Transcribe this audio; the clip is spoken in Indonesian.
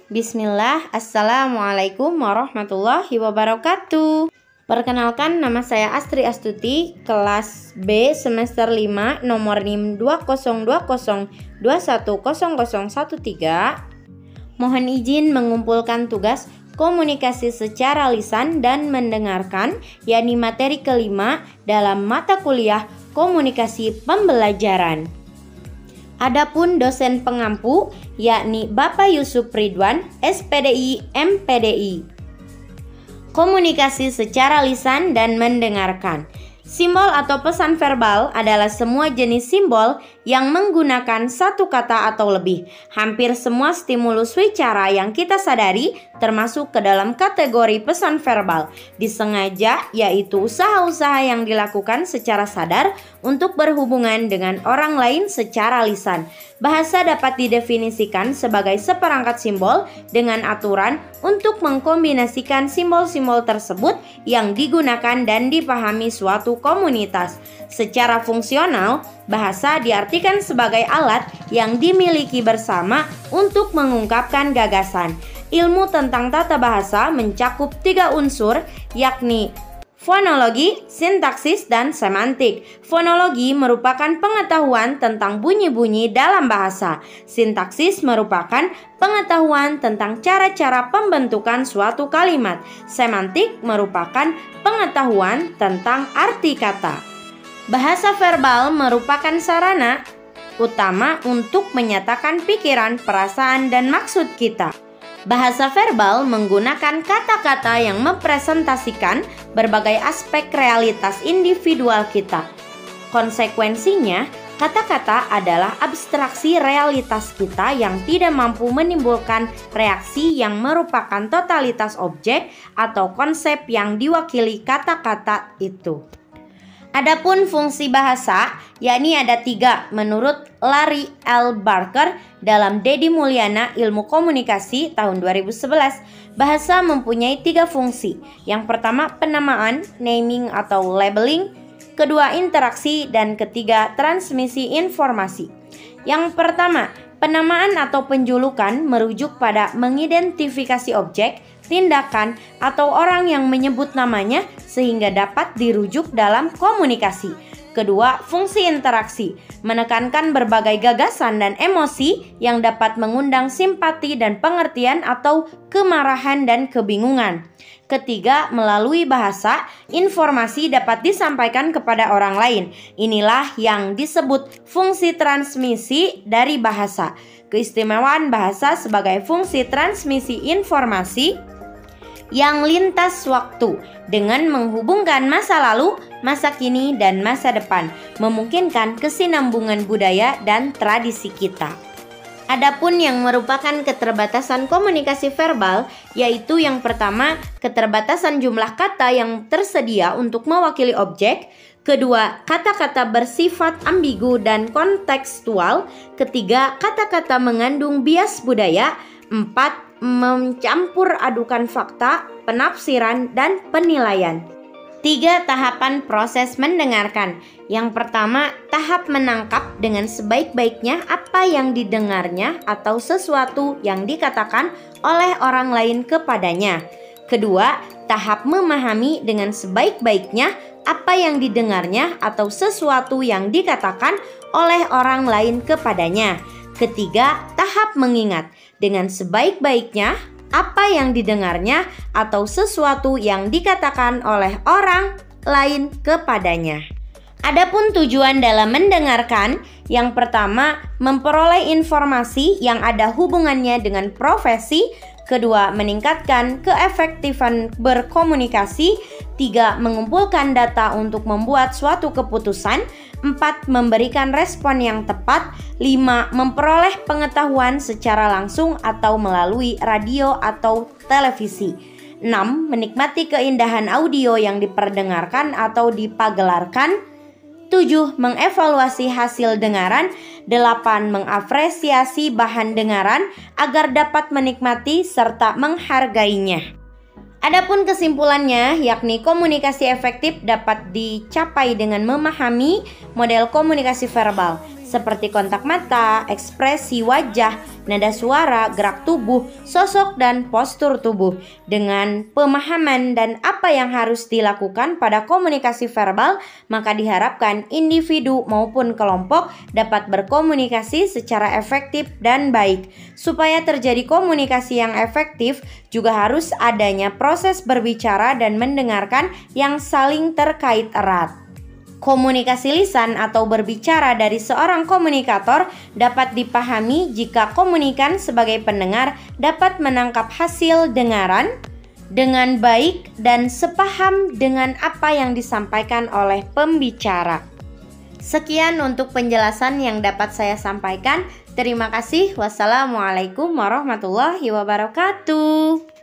Bismillah, Assalamualaikum warahmatullahi wabarakatuh. Perkenalkan, nama saya Astri Astuti, kelas B semester 5, nomor NIM 2020210013. Mohon izin mengumpulkan tugas komunikasi secara lisan dan mendengarkan, yakni materi kelima dalam mata kuliah komunikasi pembelajaran. Adapun dosen pengampu yakni Bapak Yusuf Ridwan, SPDI, MPDI. Komunikasi secara lisan dan mendengarkan. Simbol atau pesan verbal adalah semua jenis simbol yang menggunakan satu kata atau lebih. Hampir semua stimulus wicara yang kita sadari termasuk ke dalam kategori pesan verbal. Disengaja, yaitu usaha-usaha yang dilakukan secara sadar untuk berhubungan dengan orang lain secara lisan. Bahasa dapat didefinisikan sebagai seperangkat simbol dengan aturan untuk mengkombinasikan simbol-simbol tersebut yang digunakan dan dipahami suatu komunitas. Secara fungsional, bahasa diartikan sebagai alat yang dimiliki bersama untuk mengungkapkan gagasan. Ilmu tentang tata bahasa mencakup 3 unsur, yakni fonologi, sintaksis, dan semantik. Fonologi merupakan pengetahuan tentang bunyi-bunyi dalam bahasa. Sintaksis merupakan pengetahuan tentang cara-cara pembentukan suatu kalimat. Semantik merupakan pengetahuan tentang arti kata. Bahasa verbal merupakan sarana utama untuk menyatakan pikiran, perasaan, dan maksud kita. Bahasa verbal menggunakan kata-kata yang mempresentasikan berbagai aspek realitas individual kita. Konsekuensinya, kata-kata adalah abstraksi realitas kita yang tidak mampu menimbulkan reaksi yang merupakan totalitas objek atau konsep yang diwakili kata-kata itu. Adapun fungsi bahasa, yakni ada 3 menurut Larry L. Barker dalam Dedi Mulyana Ilmu Komunikasi tahun 2011. Bahasa mempunyai 3 fungsi. Yang pertama, penamaan, naming atau labeling. Kedua, interaksi, dan ketiga, transmisi informasi. Yang pertama, penamaan atau penjulukan merujuk pada mengidentifikasi objek, tindakan, atau orang yang menyebut namanya sehingga dapat dirujuk dalam komunikasi. Kedua, fungsi interaksi, menekankan berbagai gagasan dan emosi yang dapat mengundang simpati dan pengertian atau kemarahan dan kebingungan. Ketiga, melalui bahasa, informasi dapat disampaikan kepada orang lain. Inilah yang disebut fungsi transmisi dari bahasa. Keistimewaan bahasa sebagai fungsi transmisi informasi yang lintas waktu dengan menghubungkan masa lalu, masa kini, dan masa depan, memungkinkan kesinambungan budaya dan tradisi kita. Adapun yang merupakan keterbatasan komunikasi verbal, yaitu yang pertama, keterbatasan jumlah kata yang tersedia untuk mewakili objek. Kedua, kata-kata bersifat ambigu dan kontekstual. Ketiga, kata-kata mengandung bias budaya. 4. Mencampur adukan fakta, penafsiran, dan penilaian. 3 tahapan proses mendengarkan. Yang pertama, tahap menangkap dengan sebaik-baiknya apa yang didengarnya atau sesuatu yang dikatakan oleh orang lain kepadanya. Kedua, tahap memahami dengan sebaik-baiknya apa yang didengarnya atau sesuatu yang dikatakan oleh orang lain kepadanya. Ketiga, tahap mengingat dengan sebaik-baiknya apa yang didengarnya atau sesuatu yang dikatakan oleh orang lain kepadanya. Adapun tujuan dalam mendengarkan, yang pertama, memperoleh informasi yang ada hubungannya dengan profesi. Kedua, meningkatkan keefektifan berkomunikasi. 3. Mengumpulkan data untuk membuat suatu keputusan. 4. Memberikan respon yang tepat. 5. Memperoleh pengetahuan secara langsung atau melalui radio atau televisi. 6. Menikmati keindahan audio yang diperdengarkan atau dipagelarkan. 7. Mengevaluasi hasil dengaran. 8. Mengapresiasi bahan dengaran agar dapat menikmati serta menghargainya. Adapun kesimpulannya, yakni komunikasi efektif dapat dicapai dengan memahami model komunikasi verbal. seperti kontak mata, ekspresi wajah, nada suara, gerak tubuh, sosok, dan postur tubuh. Dengan pemahaman dan apa yang harus dilakukan pada komunikasi verbal, maka diharapkan individu maupun kelompok dapat berkomunikasi secara efektif dan baik. Supaya terjadi komunikasi yang efektif, juga harus adanya proses berbicara dan mendengarkan yang saling terkait erat. Komunikasi lisan atau berbicara dari seorang komunikator dapat dipahami jika komunikan sebagai pendengar dapat menangkap hasil dengaran dengan baik dan sepaham dengan apa yang disampaikan oleh pembicara. Sekian untuk penjelasan yang dapat saya sampaikan. Terima kasih. Wassalamualaikum warahmatullahi wabarakatuh.